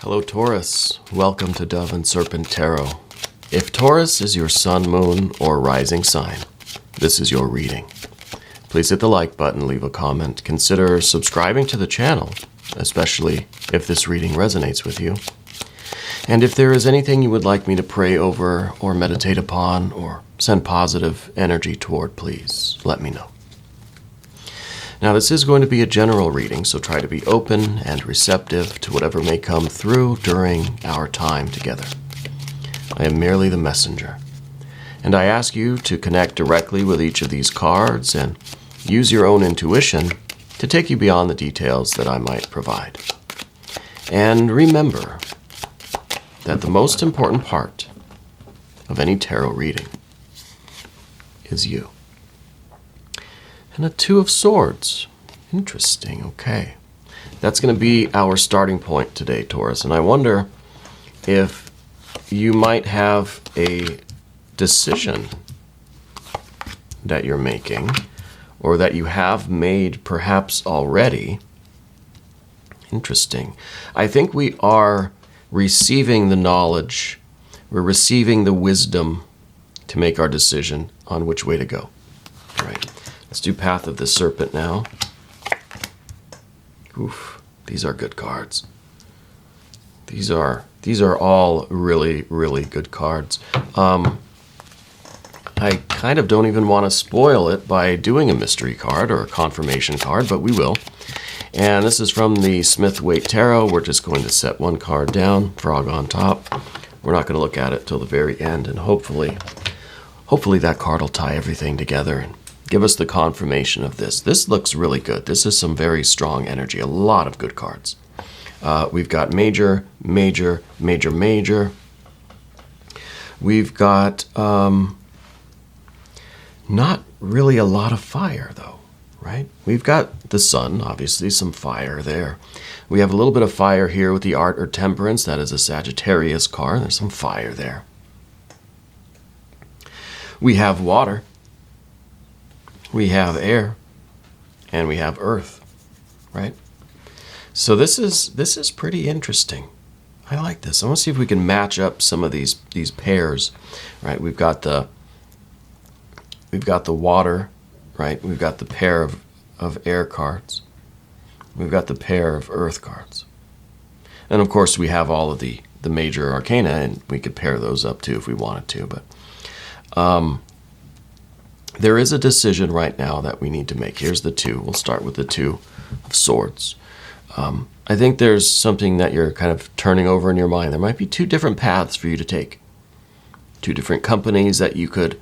Hello Taurus, welcome to Dove and Serpent Tarot. If Taurus is your sun, moon, or rising sign, this is your reading. Please hit the like button, leave a comment, consider subscribing to the channel, especially if this reading resonates with you. And if there is anything you would like me to pray over or meditate upon or send positive energy toward, please let me know. Now, this is going to be a general reading, so try to be open and receptive to whatever may come through during our time together. I am merely the messenger, and I ask you to connect directly with each of these cards and use your own intuition to take you beyond the details that I might provide. And remember that the most important part of any tarot reading is you. And a Two of Swords. Interesting, okay. That's going to be our starting point today, Taurus. And I wonder if you might have a decision that you're making, or that you have made perhaps already. Interesting. I think we are receiving the knowledge, we're receiving the wisdom to make our decision on which way to go. All right. Let's do Path of the Serpent now. Oof, these are good cards. These are all really, really good cards. I kind of don't even want to spoil it by doing a mystery card or a confirmation card, but we will. And this is from the Smith-Waite Tarot. We're just going to set one card down, frog on top. We're not going to look at it till the very end, and hopefully that card will tie everything together and give us the confirmation of this. This looks really good. This is some very strong energy. A lot of good cards. We've got major, major, major, major. We've got not really a lot of fire, though, right? We've got the sun, obviously, some fire there. We have a little bit of fire here with the Art or Temperance. That is a Sagittarius card. There's some fire there. We have water. We have air, and we have earth, right? So this is pretty interesting. I like this. I want to see if we can match up some of these pairs, right? We've got the water, right? We've got the pair of air cards. We've got the pair of earth cards. And of course we have all of the major arcana, and we could pair those up too if we wanted to, but there is a decision right now that we need to make. Here's the two. We'll start with the Two of Swords. I think there's something that you're kind of turning over in your mind. There might be two different paths for you to take. Two different companies that you could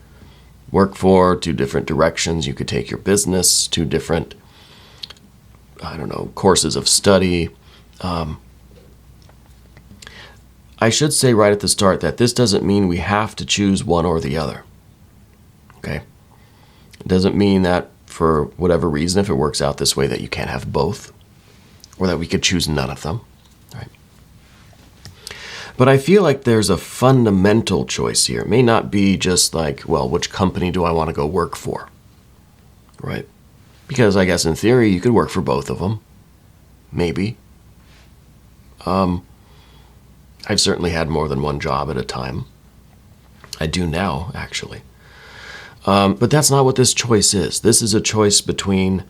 work for, two different directions you could take your business, two different, courses of study. I should say right at the start that this doesn't mean we have to choose one or the other. Okay? It doesn't mean that for whatever reason, if it works out this way, that you can't have both, or that we could choose none of them, right? But I feel like there's a fundamental choice here. It may not be just like, well, which company do I want to go work for, right? Because I guess in theory, you could work for both of them, maybe. I've certainly had more than one job at a time. I do now, actually. But that's not what this choice is. This is a choice between,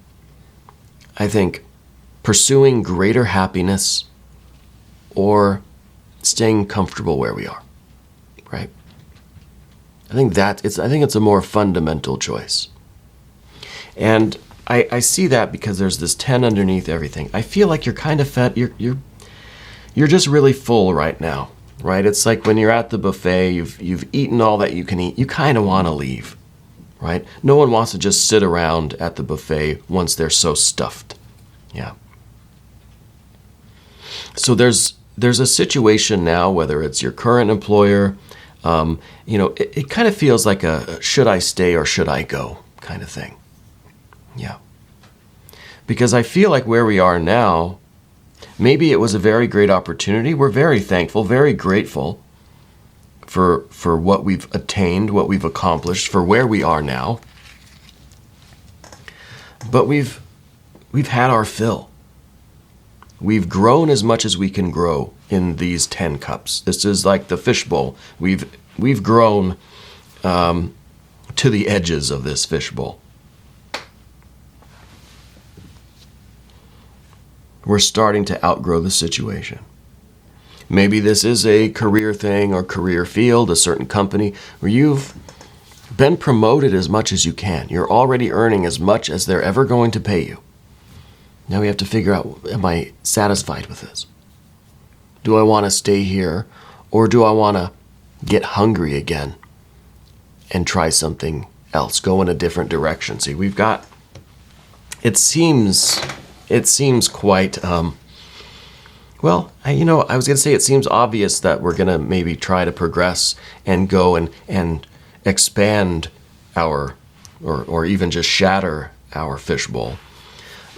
I think, pursuing greater happiness or staying comfortable where we are, right? I think it's a more fundamental choice. And I see that because there's this 10 underneath everything. I feel like you're kind of fed, you're just really full right now, right? It's like when you're at the buffet, you've eaten all that you can eat, you kind of want to leave. Right? No one wants to just sit around at the buffet once they're so stuffed. Yeah. So there's a situation now, whether it's your current employer, it kind of feels like a should I stay or should I go kind of thing. Yeah. Because I feel like where we are now, maybe it was a very great opportunity. We're very thankful, very grateful for what we've attained, what we've accomplished, for where we are now. But we've had our fill. We've grown as much as we can grow in these 10 cups. This is like the fishbowl. We've grown to the edges of this fishbowl. We're starting to outgrow the situation. Maybe this is a career thing or career field, a certain company where you've been promoted as much as you can. You're already earning as much as they're ever going to pay you. Now we have to figure out, am I satisfied with this? Do I want to stay here, or do I want to get hungry again and try something else, go in a different direction? See, we've got, it seems quite, well, I was going to say it seems obvious that we're going to maybe try to progress and go and expand our, or even just shatter our fishbowl.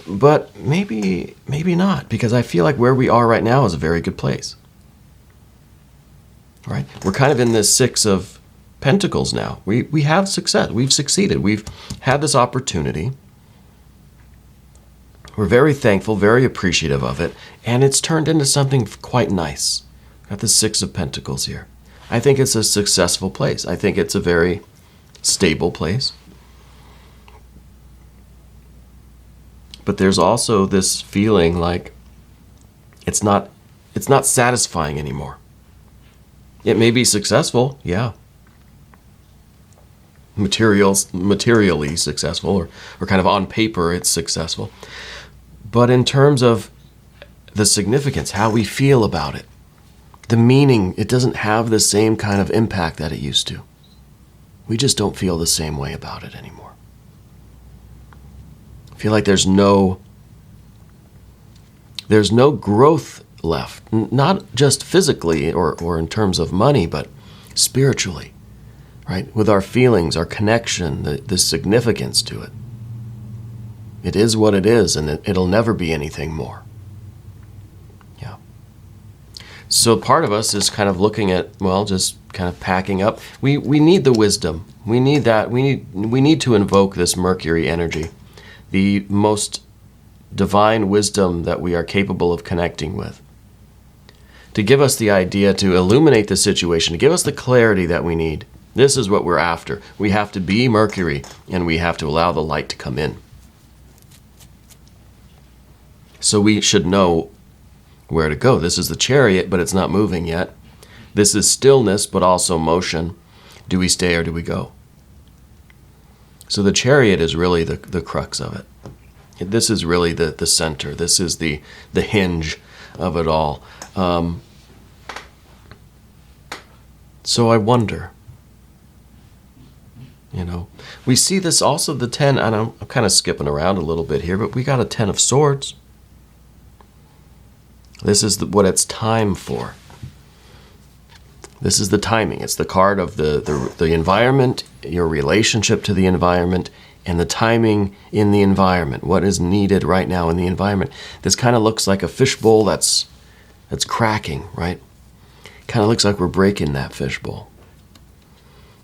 But maybe not, because I feel like where we are right now is a very good place. Right? We're kind of in this 6 of Pentacles now. We have success. We've succeeded. We've had this opportunity. We're very thankful, very appreciative of it, and it's turned into something quite nice. Got the 6 of Pentacles here. I think it's a successful place. I think it's a very stable place. But there's also this feeling like it's not satisfying anymore. It may be successful, yeah. Materially successful, or kind of on paper it's successful. But in terms of the significance, how we feel about it, the meaning, it doesn't have the same kind of impact that it used to. We just don't feel the same way about it anymore. I feel like there's no growth left, not just physically or in terms of money, but spiritually, right? With our feelings, our connection, the significance to it. It is what it is, and it'll never be anything more. Yeah. So part of us is kind of looking at, well, just kind of packing up. We need the wisdom. We need that. We need to invoke this Mercury energy, the most divine wisdom that we are capable of connecting with, to give us the idea, to illuminate the situation, to give us the clarity that we need. This is what we're after. We have to be Mercury, and we have to allow the light to come in. So we should know where to go. This is the Chariot, but it's not moving yet. This is stillness, but also motion. Do we stay or do we go? So the Chariot is really the crux of it. This is really the center. This is the hinge of it all. So I wonder, we see this also, the 10, and I'm kind of skipping around a little bit here, but we got a 10 of Swords. This is what it's time for. This is the timing. It's the card of the environment, your relationship to the environment, and the timing in the environment. What is needed right now in the environment. This kind of looks like a fishbowl that's cracking, right? Kind of looks like we're breaking that fishbowl.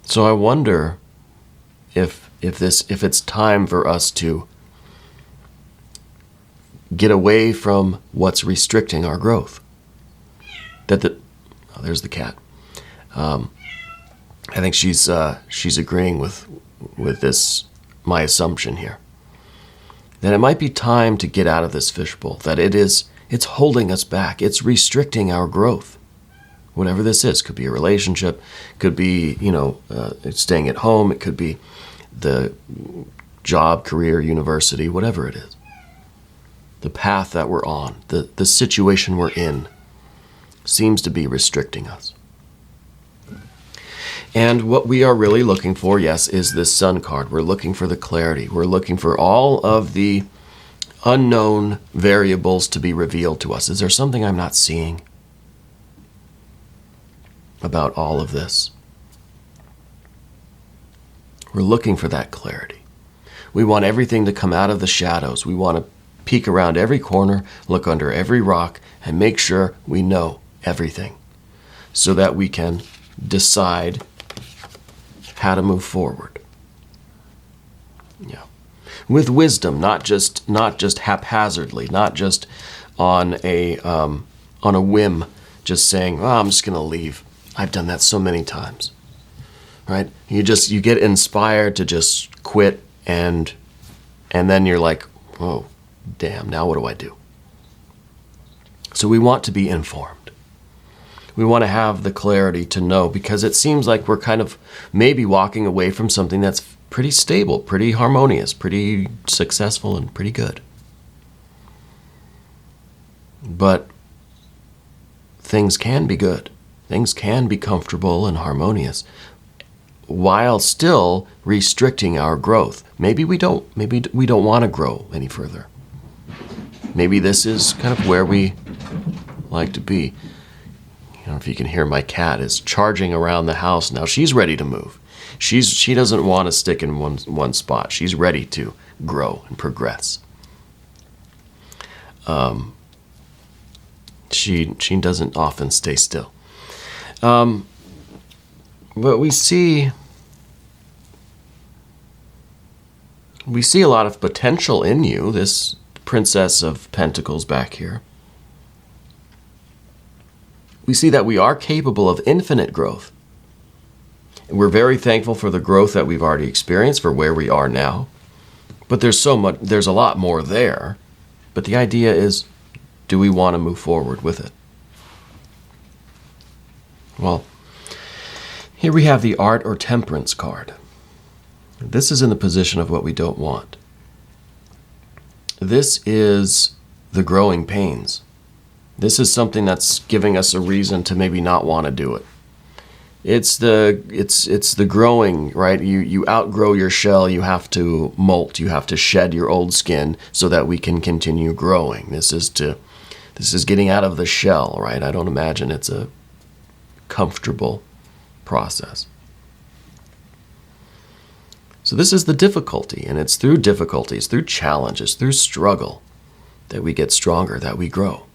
So I wonder if it's time for us to get away from what's restricting our growth. There's the cat. I think she's agreeing with this, my assumption here, that it might be time to get out of this fishbowl. That it's holding us back. It's restricting our growth. Whatever this is, could be a relationship, could be staying at home. It could be the job, career, university, whatever it is. The path that we're on, the situation we're in, seems to be restricting us. And what we are really looking for, yes, is this Sun card. We're looking for the clarity. We're looking for all of the unknown variables to be revealed to us. Is there something I'm not seeing about all of this? We're looking for that clarity. We want everything to come out of the shadows. We want to peek around every corner, look under every rock, and make sure we know everything so that we can decide how to move forward. Yeah. With wisdom, not just haphazardly, not just on a whim, just saying, "Oh, I'm just going to leave." I've done that so many times, right? You get inspired to just quit, and then you're like, "Oh, damn! Now what do I do?" So we want to be informed. We want to have the clarity to know, because it seems like we're kind of maybe walking away from something that's pretty stable, pretty harmonious, pretty successful, and pretty good. But things can be good. Things can be comfortable and harmonious while still restricting our growth. Maybe we don't want to grow any further. Maybe this is kind of where we like to be. I don't know if you can hear, my cat is charging around the house now. She's ready to move. She doesn't want to stick in one spot. She's ready to grow and progress. She doesn't often stay still. But we see a lot of potential in you, this Princess of Pentacles back here. We see that we are capable of infinite growth. We're very thankful for the growth that we've already experienced, for where we are now. But there's a lot more there. But the idea is, do we want to move forward with it? Well, here we have the Art or Temperance card. This is in the position of what we don't want. This is the growing pains. This is something that's giving us a reason to maybe not want to do it. It's the growing, right? You outgrow your shell, you have to molt, you have to shed your old skin so that we can continue growing. This is getting out of the shell, right? I don't imagine it's a comfortable process. So this is the difficulty, and it's through difficulties, through challenges, through struggle that we get stronger, that we grow.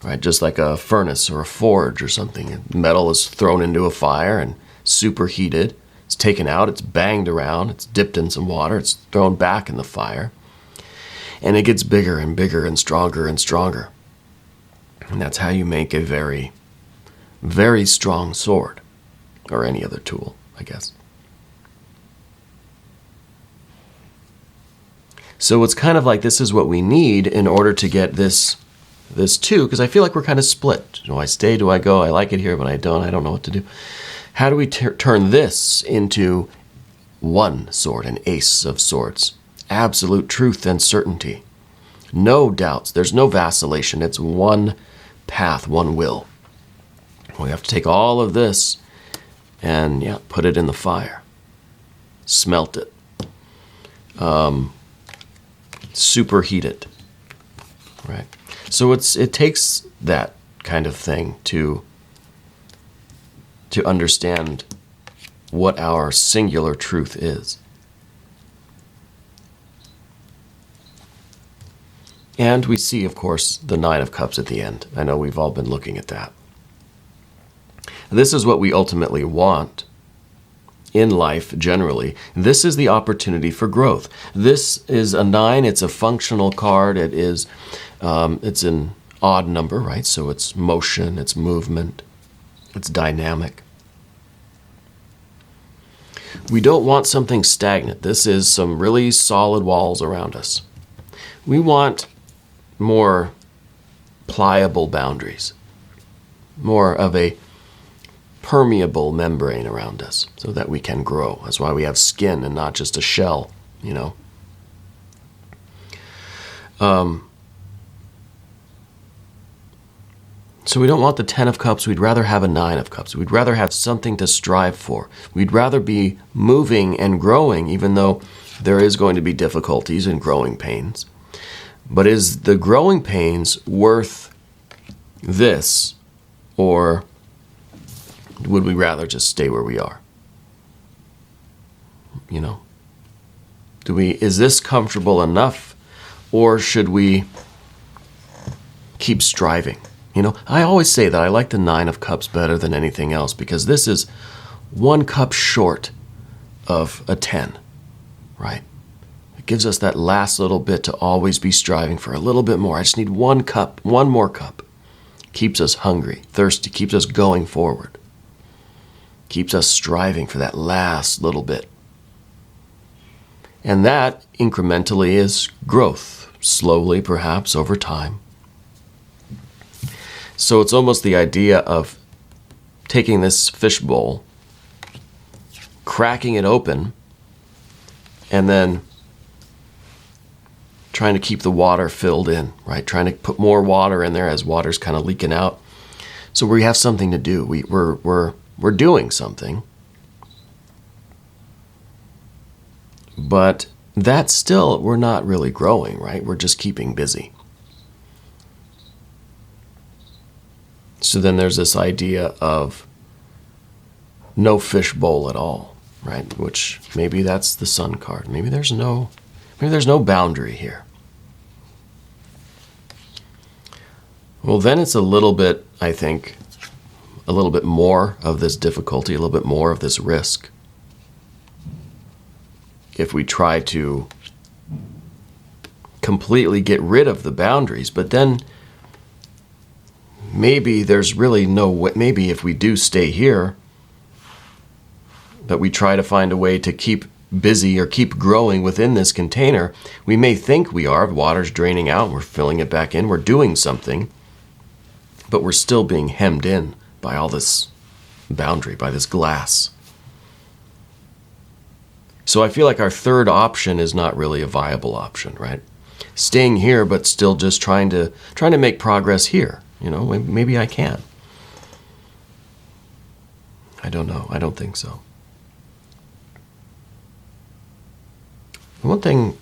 Right? Just like a furnace or a forge or something. Metal is thrown into a fire and superheated. It's taken out, it's banged around, it's dipped in some water, it's thrown back in the fire. And it gets bigger and bigger and stronger and stronger. And that's how you make a very, very strong sword. Or any other tool, I guess. So it's kind of like this is what we need in order to get this too, because I feel like we're kind of split. Do I stay? Do I go? I like it here, but I don't know what to do. How do we turn this into one sword, an ace of swords? Absolute truth and certainty. No doubts. There's no vacillation. It's one path, one will. We have to take all of this and put it in the fire. Smelt it. Superheat it. Right? So it takes that kind of thing to understand what our singular truth is. And we see, of course, the Nine of Cups at the end. I know we've all been looking at that. This is what we ultimately want in life generally. This is the opportunity for growth. This is a 9. It's a functional card. It is, it's an odd number, right? So it's motion, it's movement, it's dynamic. We don't want something stagnant. This is some really solid walls around us. We want more pliable boundaries, more of a permeable membrane around us so that we can grow. That's why we have skin and not just a shell, you know. So we don't want the 10 of Cups. We'd rather have a 9 of Cups. We'd rather have something to strive for. We'd rather be moving and growing, even though there is going to be difficulties and growing pains. But is the growing pains worth this, or would we rather just stay where we are? You know, is this comfortable enough, or should we keep striving? You know, I always say that I like the 9 of Cups better than anything else because this is 1 cup short of a 10, right? gives us that last little bit to always be striving for a little bit more. I just need one cup, one more cup. Keeps us hungry, thirsty, keeps us going forward. Keeps us striving for that last little bit. And that incrementally is growth, slowly perhaps over time. So it's almost the idea of taking this fishbowl, cracking it open, and then trying to keep the water filled in, right? Trying to put more water in there as water's kind of leaking out. So we have something to do. We're doing something. But that's still, we're not really growing, right? We're just keeping busy. So then there's this idea of no fishbowl at all, right? Which maybe that's the Sun card. Maybe there's no boundary here. Well, then it's a little bit, I think, a little bit more of this difficulty, a little bit more of this risk. If we try to completely get rid of the boundaries, but then maybe there's really no way, maybe if we do stay here, that we try to find a way to keep busy or keep growing within this container, we may think we are, water's draining out, we're filling it back in, we're doing something, but we're still being hemmed in by all this boundary, by this glass. So I feel like our third option is not really a viable option, right? Staying here, but still just trying to make progress here. You know, maybe I can. I don't know. I don't think so. One thing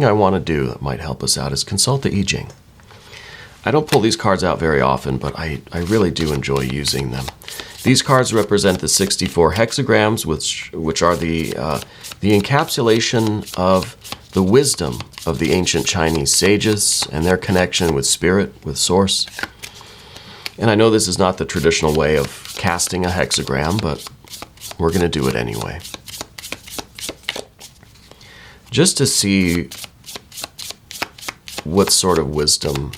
I want to do that might help us out is consult the I Ching. I don't pull these cards out very often, but I really do enjoy using them. These cards represent the 64 hexagrams, which are the encapsulation of the wisdom of the ancient Chinese sages and their connection with spirit, with source. And I know this is not the traditional way of casting a hexagram, but we're going to do it anyway. Just to see what sort of wisdom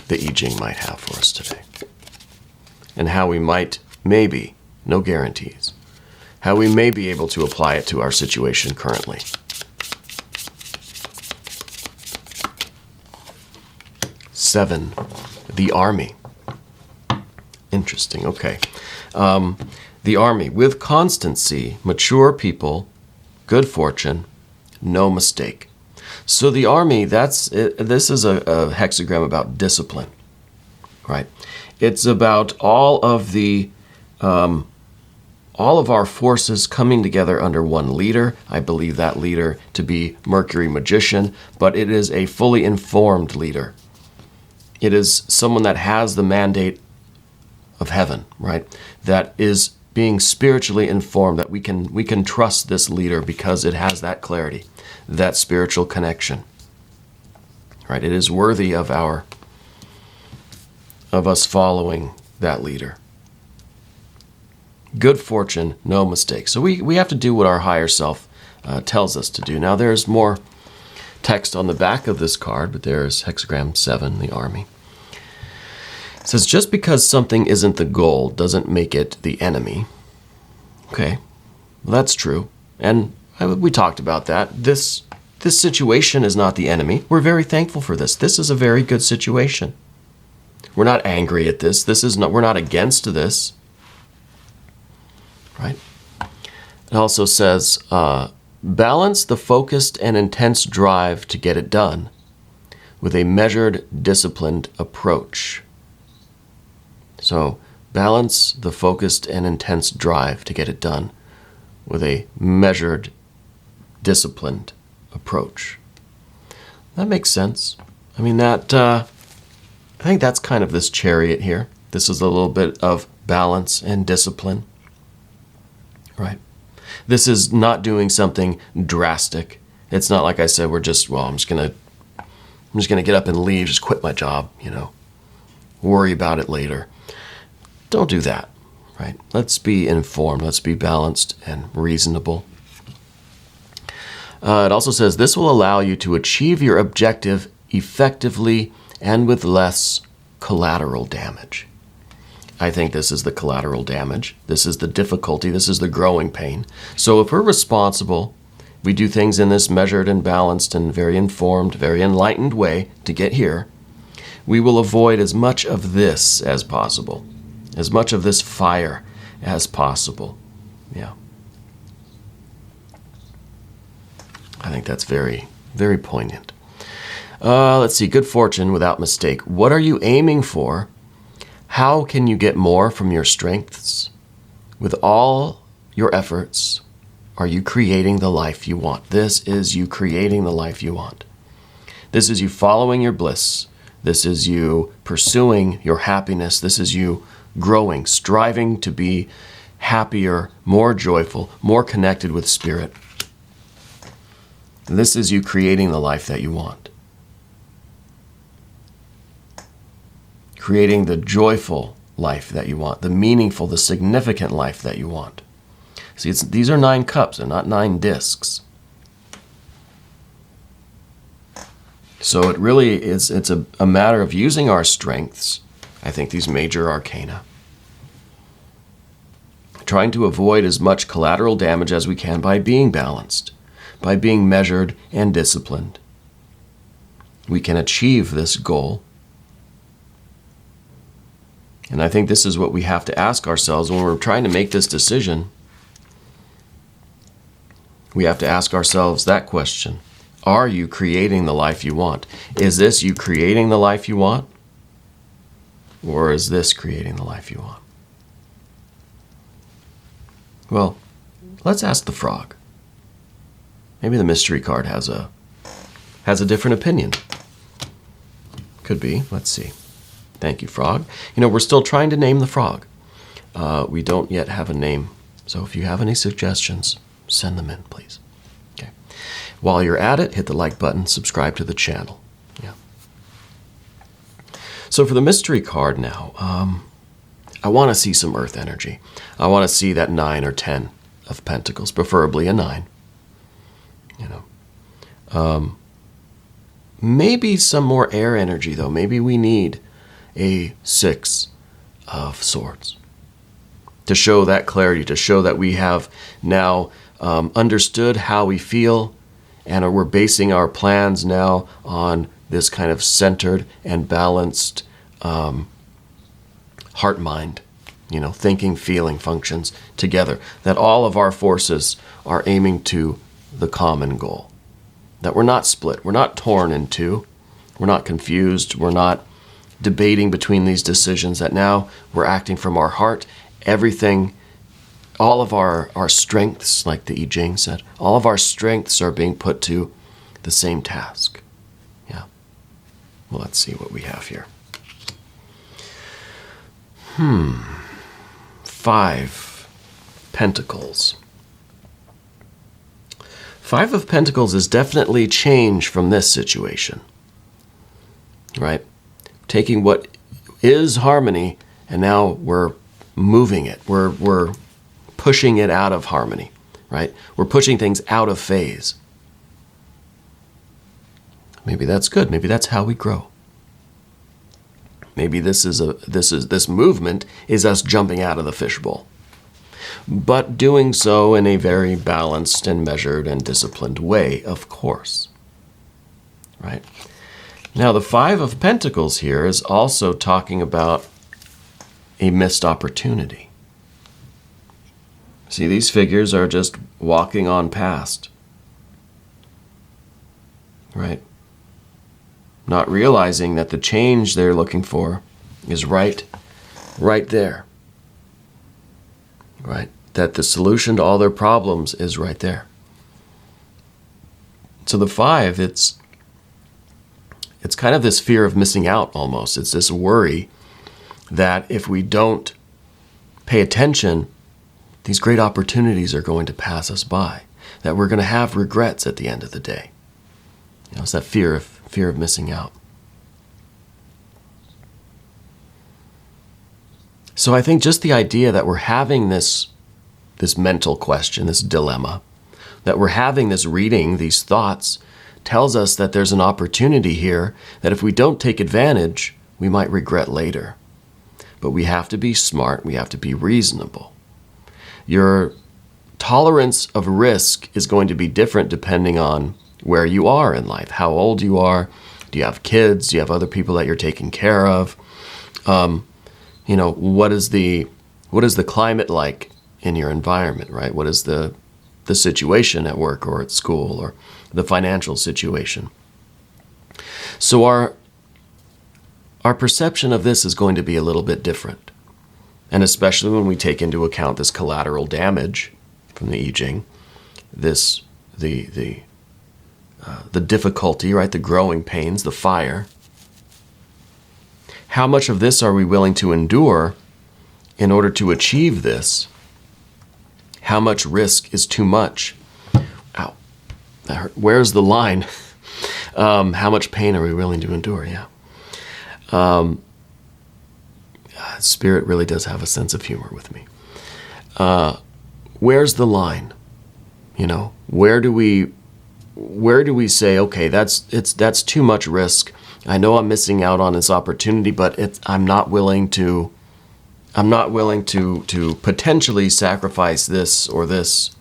the I Ching might have for us today. And how we might, maybe, no guarantees, how we may be able to apply it to our situation currently. Seven, the army. Interesting, okay. The army, with constancy, mature people, good fortune, no mistake. So the army, this is a hexagram about discipline, right? It's about all of our forces coming together under one leader. I believe that leader to be Mercury Magician, but it is a fully informed leader. It is someone that has the mandate of heaven, right? That is being spiritually informed, that we can trust this leader because it has that clarity, that spiritual connection, right? It is worthy of us following that leader. Good fortune, no mistake. So we have to do what our higher self tells us to do. Now there's more text on the back of this card, but there's hexagram 7, the army. It says, just because something isn't the goal doesn't make it the enemy. Okay, well, that's true. And we talked about that. This situation is not the enemy. We're very thankful for this. This is a very good situation. We're not angry at this. We're not against this. Right? It also says, balance the focused and intense drive to get it done with a measured, disciplined approach. So, balance the focused and intense drive to get it done with a measured, disciplined approach. That makes sense. I mean, I think that's kind of this chariot here. This is a little bit of balance and discipline. Right? This is not doing something drastic. It's not like I said, I'm just gonna get up and leave, just quit my job, worry about it later. Don't do that, right? Let's be informed. Let's be balanced and reasonable. It also says, this will allow you to achieve your objective effectively and with less collateral damage. I think this is the collateral damage. This is the difficulty. This is the growing pain. So if we're responsible, we do things in this measured and balanced and very informed, very enlightened way to get here, we will avoid as much of this as possible, as much of this fire as possible. Yeah. I think that's very, very poignant. Let's see. Good fortune without mistake. What are you aiming for? How can you get more from your strengths? With all your efforts, are you creating the life you want? This is you creating the life you want. This is you following your bliss. This is you pursuing your happiness. This is you growing, striving to be happier, more joyful, more connected with spirit. This is you creating the life that you want. Creating the joyful life that you want, the meaningful, the significant life that you want. See, these are 9 cups and not 9 discs. So it really is, it's a matter of using our strengths, I think these major arcana, trying to avoid as much collateral damage as we can by being balanced, by being measured and disciplined. We can achieve this goal. And I think this is what we have to ask ourselves when we're trying to make this decision. We have to ask ourselves that question. Are you creating the life you want? Is this you creating the life you want? Or is this creating the life you want? Well, let's ask the frog. Maybe the mystery card has a different opinion. Could be. Let's see. Thank you, frog. You know, we're still trying to name the frog. We don't yet have a name. So if you have any suggestions, send them in, please. Okay. While you're at it, hit the like button, subscribe to the channel. Yeah. So for the mystery card now, I want to see some earth energy. I want to see that 9 or 10 of pentacles, preferably a 9. You know. Maybe some more air energy, though. Maybe we need a 6 of swords to show that clarity, to show that we have now understood how we feel, and we're basing our plans now on this kind of centered and balanced heart-mind, you know, thinking, feeling functions together, that all of our forces are aiming to the common goal, that we're not split, we're not torn in two, we're not confused, we're not debating between these decisions, that now we're acting from our heart. Everything, all of our strengths, like the Jing said, all of our strengths are being put to the same task. Yeah. Well, let's see what we have here. 5 Pentacles. 5 of Pentacles is definitely change from this situation, right? Taking what is harmony, and now we're moving it. We're pushing it out of harmony, right? We're pushing things out of phase. Maybe that's good. Maybe that's how we grow. Maybe this movement is us jumping out of the fishbowl, but doing so in a very balanced and measured and disciplined way, of course, right? Now, the 5 of Pentacles here is also talking about a missed opportunity. See, these figures are just walking on past, right? Not realizing that the change they're looking for is right there, right? That the solution to all their problems is right there. So the 5, it's kind of this fear of missing out almost. It's this worry that if we don't pay attention, these great opportunities are going to pass us by, that we're going to have regrets at the end of the day. You know, it's that fear of missing out. So I think just the idea that we're having this mental question, this dilemma, that we're having this reading, these thoughts, tells us that there's an opportunity here that if we don't take advantage, we might regret later. But we have to be smart. We have to be reasonable. Your tolerance of risk is going to be different depending on where you are in life, how old you are. Do you have kids? Do you have other people that you're taking care of? What is the climate like in your environment, right? What is the situation at work or at school or the financial situation? So our perception of this is going to be a little bit different. And especially when we take into account this collateral damage from the I Ching, the difficulty, right? The growing pains, the fire. How much of this are we willing to endure in order to achieve this? How much risk is too much? Ow, that hurt. Where's the line? How much pain are we willing to endure? Yeah. Spirit really does have a sense of humor with me. Where's the line? Where do we say, okay, that's too much risk. I know I'm missing out on this opportunity, but I'm not willing to potentially sacrifice this or this.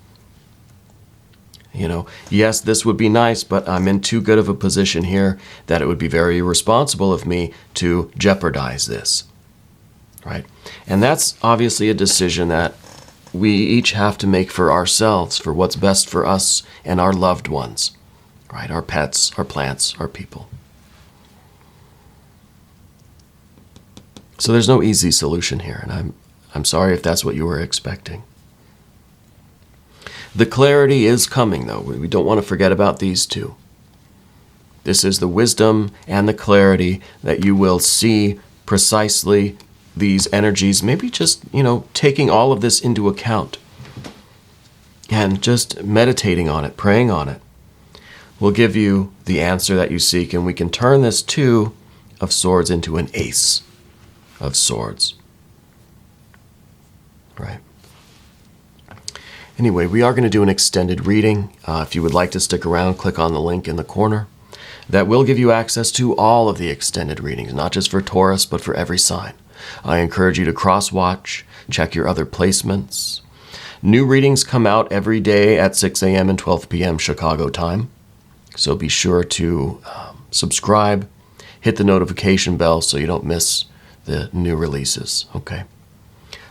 Yes, this would be nice, but I'm in too good of a position here that it would be very irresponsible of me to jeopardize this, right? And that's obviously a decision that we each have to make for ourselves, for what's best for us and our loved ones, right? Our pets, our plants, our people. So there's no easy solution here, and I'm sorry if that's what you were expecting. The clarity is coming, though. We don't want to forget about these two. This is the wisdom and the clarity that you will see precisely these energies, maybe just, taking all of this into account and just meditating on it, praying on it, will give you the answer that you seek, and we can turn this Two of Swords into an Ace of Swords. Right. Anyway, we are going to do an extended reading. If you would like to stick around, click on the link in the corner. That will give you access to all of the extended readings, not just for Taurus, but for every sign. I encourage you to cross-watch, check your other placements. New readings come out every day at 6 a.m. and 12 p.m. Chicago time. So be sure to subscribe, hit the notification bell so you don't miss the new releases, okay?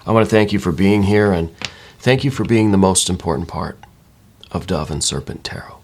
I want to thank you for being here, and thank you for being the most important part of Dove and Serpent Tarot.